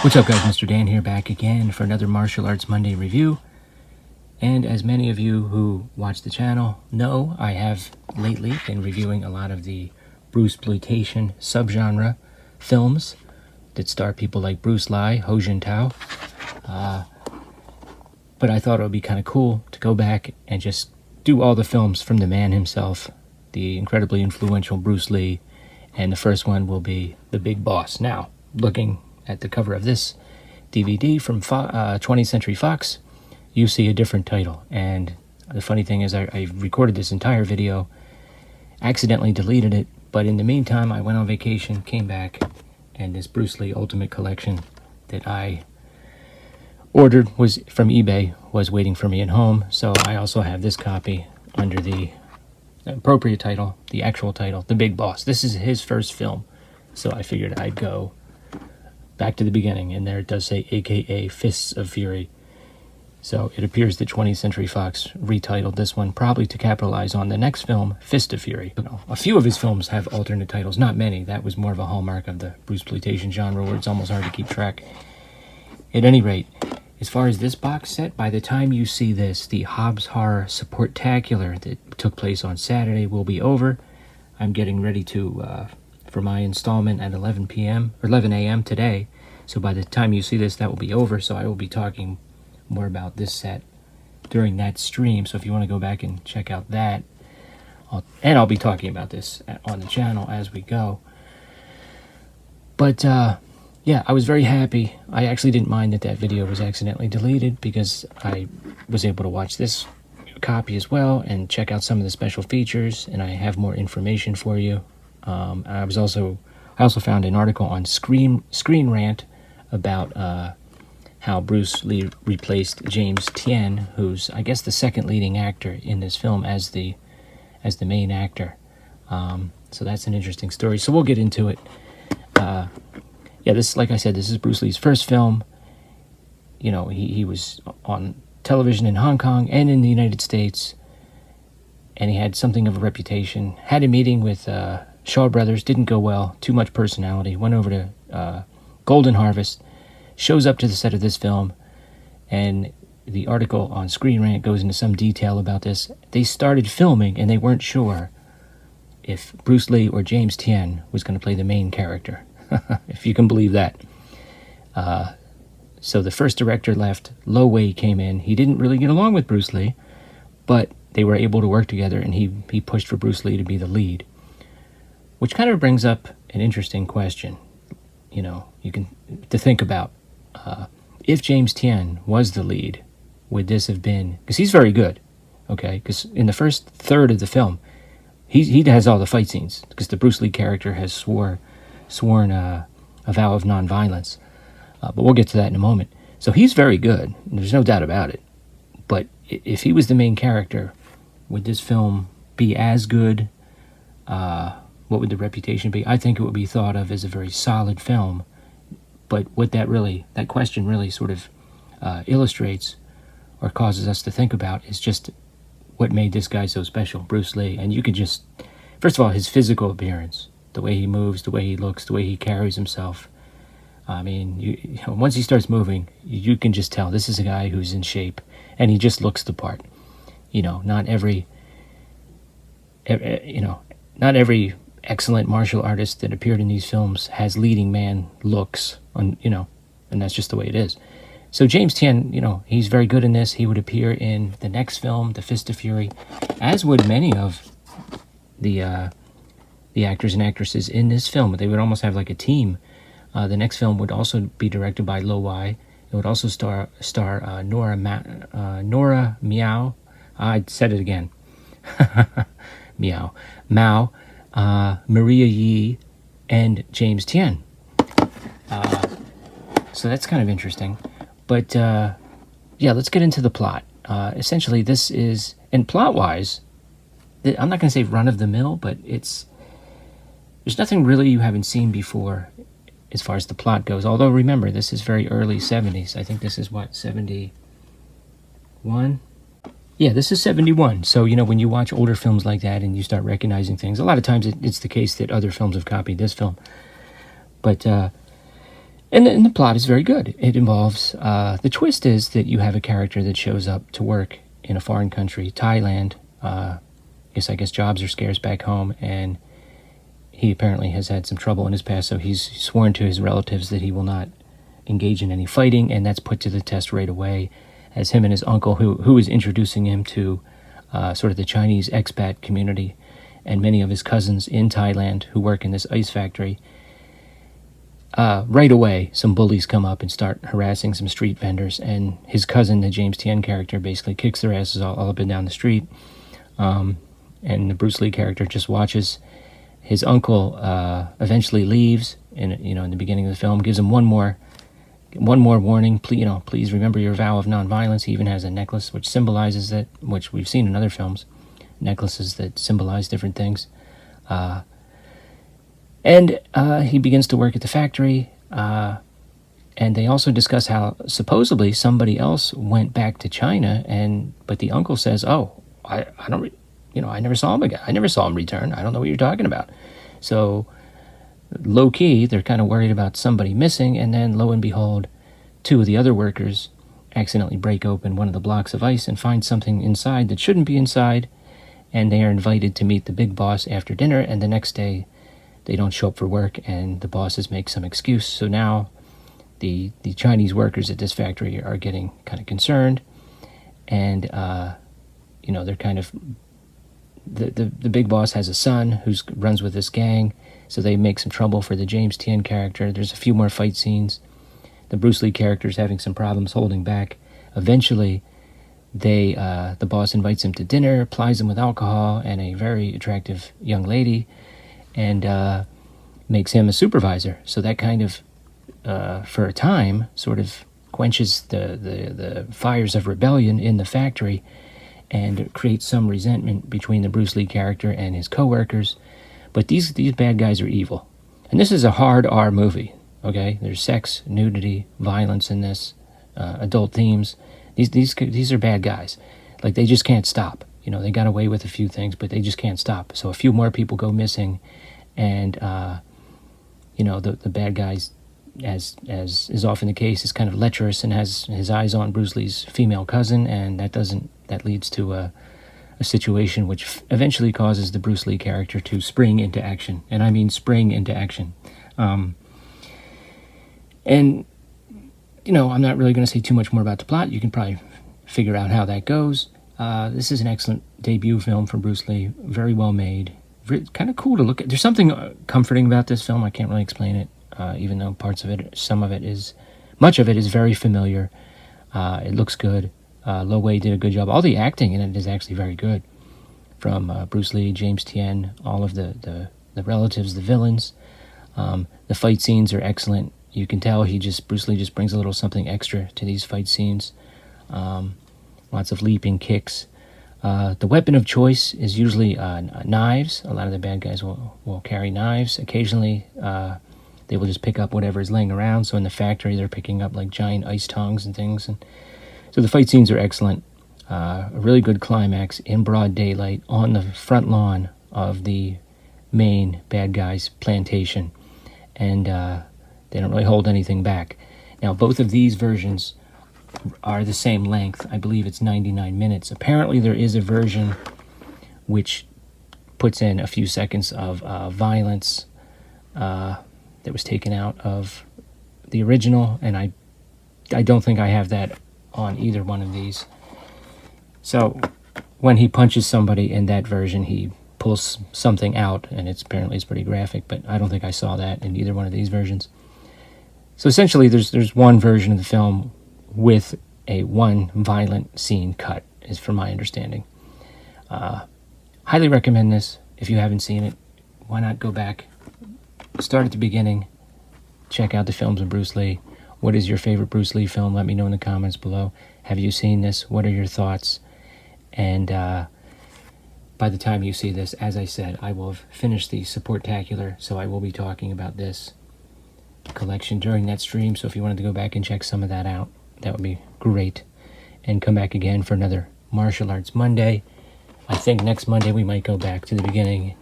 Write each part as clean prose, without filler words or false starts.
What's up guys, Mr. Dan here, back again for another Martial Arts Monday review. And as many of you who watch the channel know, I have lately been reviewing a lot of the Bruceploitation subgenre films that star people like Bruce Lee, Ho Jintao. But I thought it would be kind of cool to go back and just do all the films from the man himself, the incredibly influential Bruce Lee, and the first one will be The Big Boss. Now, looking at the cover of this DVD from 20th Century Fox, you see a different title. And the funny thing is I recorded this entire video, accidentally deleted it, but in the meantime I went on vacation, came back, and this Bruce Lee Ultimate Collection that I ordered was from eBay was waiting for me at home. So I also have this copy under the appropriate title, the actual title, The Big Boss. This is his first film, so I figured I'd go back to the beginning, and there it does say AKA Fists of Fury. So it appears that 20th Century Fox retitled this one probably to capitalize on the next film, Fist of Fury. A few of his films have alternate titles, not many. That was more of a hallmark of the Bruceploitation genre where it's almost hard to keep track. At any rate, as far as this box set, by the time you see this, the Hobbs Horror Supportacular that took place on Saturday will be over. I'm getting ready to for my installment at 11 a.m. today. So by the time you see this, that will be over. So I will be talking more about this set during that stream. So if you want to go back and check out that, I'll be talking about this on the channel as we go. But yeah, I was very happy. I actually didn't mind that video was accidentally deleted because I was able to watch this copy as well and check out some of the special features, and I have more information for you. I also found an article on Screen Rant about how Bruce Lee replaced James Tien, who's I guess the second leading actor in this film, as the main actor. So that's an interesting story. So we'll get into it. Yeah, this, like I said, this is Bruce Lee's first film. You know, he was on television in Hong Kong and in the United States, and he had something of a reputation. Had a meeting with Shaw Brothers, didn't go well, too much personality, went over to Golden Harvest, shows up to the set of this film, and the article on Screen Rant goes into some detail about this. They started filming and they weren't sure if Bruce Lee or James Tien was going to play the main character, if you can believe that. So the first director left, Lo Wei came in. He didn't really get along with Bruce Lee, but they were able to work together, and he pushed for Bruce Lee to be the lead. Which kind of brings up an interesting question, you know, to think about. If James Tien was the lead, would this have been, because he's very good, okay? Because in the first third of the film, he has all the fight scenes, because the Bruce Lee character has sworn a vow of nonviolence. But we'll get to that in a moment. So he's very good, there's no doubt about it. But if he was the main character, would this film be as good? What would the reputation be? I think it would be thought of as a very solid film. But what that question really sort of illustrates or causes us to think about is just what made this guy so special, Bruce Lee. And you could just, first of all, his physical appearance, the way he moves, the way he looks, the way he carries himself. I mean, you know, once he starts moving, you can just tell this is a guy who's in shape, and he just looks the part. You know, not every excellent martial artist that appeared in these films has leading man looks, you know, and that's just the way it is. So James Tien, you know, he's very good in this. He would appear in the next film, The Fist of Fury, as would many of the actors and actresses in this film. They would almost have like a team. The next film would also be directed by Lo Wei. It would also star Nora Miao. I said it again. Mao. Maria Yi, and James Tien. So that's kind of interesting. But yeah, let's get into the plot. Essentially, this is, and plot-wise, I'm not going to say run-of-the-mill, but there's nothing really you haven't seen before as far as the plot goes. Although, remember, this is very early 70s. I think this is, 71? Yeah, this is 71. So, you know, when you watch older films like that and you start recognizing things, a lot of times it's the case that other films have copied this film. But And the plot is very good. It involves, the twist is that you have a character that shows up to work in a foreign country, Thailand. I guess jobs are scarce back home, and he apparently has had some trouble in his past, so he's sworn to his relatives that he will not engage in any fighting, and that's put to the test right away as him and his uncle, who is introducing him to sort of the Chinese expat community and many of his cousins in Thailand who work in this ice factory. Right away, some bullies come up and start harassing some street vendors, and his cousin, the James Tien character, basically kicks their asses all up and down the street. And the Bruce Lee character just watches. His uncle eventually leaves in the beginning of the film, gives him one more warning. Please remember your vow of nonviolence. He even has a necklace which symbolizes it, which we've seen in other films, necklaces that symbolize different things. And he begins to work at the factory, and they also discuss how supposedly somebody else went back to China, but the uncle says, "Oh, I don't, I never saw him again. I never saw him return. I don't know what you're talking about." So low key, they're kind of worried about somebody missing, and then lo and behold, two of the other workers accidentally break open one of the blocks of ice and find something inside that shouldn't be inside, and they are invited to meet the big boss after dinner, and the next day they don't show up for work, and the bosses make some excuse. So now the Chinese workers at this factory are getting kind of concerned, and they're kind of, the big boss has a son who runs with this gang, so they make some trouble for the James Tien character. There's a few more fight scenes. The Bruce Lee character is having some problems holding back. Eventually, the boss invites him to dinner, plies him with alcohol and a very attractive young lady, and makes him a supervisor. So that kind of, for a time, sort of quenches the fires of rebellion in the factory, and creates some resentment between the Bruce Lee character and his co-workers. But these bad guys are evil. And this is a hard R movie, okay? There's sex, nudity, violence in this, adult themes. These are bad guys. Like, they just can't stop. They got away with a few things, but they just can't stop. So a few more people go missing, and, the bad guys, as is often the case, is kind of lecherous and has his eyes on Bruce Lee's female cousin, and that leads to a situation which eventually causes the Bruce Lee character to spring into action. And I mean spring into action. I'm not really going to say too much more about the plot. You can probably figure out how that goes. This is an excellent debut film from Bruce Lee. Very well made. Kind of cool to look at. There's something comforting about this film. I can't really explain it, even though much of it is very familiar. It looks good. Lo Wei did a good job. All the acting in it is actually very good. From Bruce Lee, James Tien, all of the relatives, the villains. The fight scenes are excellent. You can tell Bruce Lee just brings a little something extra to these fight scenes. Lots of leaping kicks. The weapon of choice is usually knives. A lot of the bad guys will carry knives. Occasionally, they will just pick up whatever is laying around. So in the factory, they're picking up like giant ice tongs and things. And so the fight scenes are excellent. A really good climax in broad daylight on the front lawn of the main bad guy's plantation. And they don't really hold anything back. Now, both of these versions are the same length. I believe it's 99 minutes. Apparently, there is a version which puts in a few seconds of violence that was taken out of the original, and I don't think I have that on either one of these. So when he punches somebody in that version, he pulls something out, and it's pretty graphic, but I don't think I saw that in either one of these versions. So essentially, there's one version of the film with one violent scene cut, is from my understanding. Highly recommend this. If you haven't seen it, why not go back, start at the beginning, check out the films of Bruce Lee. What is your favorite Bruce Lee film? Let me know in the comments below. Have you seen this? What are your thoughts? And by the time you see this, as I said, I will have finished the Supportacular, so I will be talking about this collection during that stream. So if you wanted to go back and check some of that out, that would be great. And come back again for another Martial Arts Monday. I think next Monday we might go back to the beginning.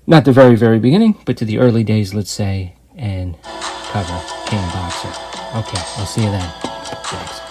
Not the very, very beginning, but to the early days, let's say, and cover King Boxer. Okay, I'll see you then. Thanks.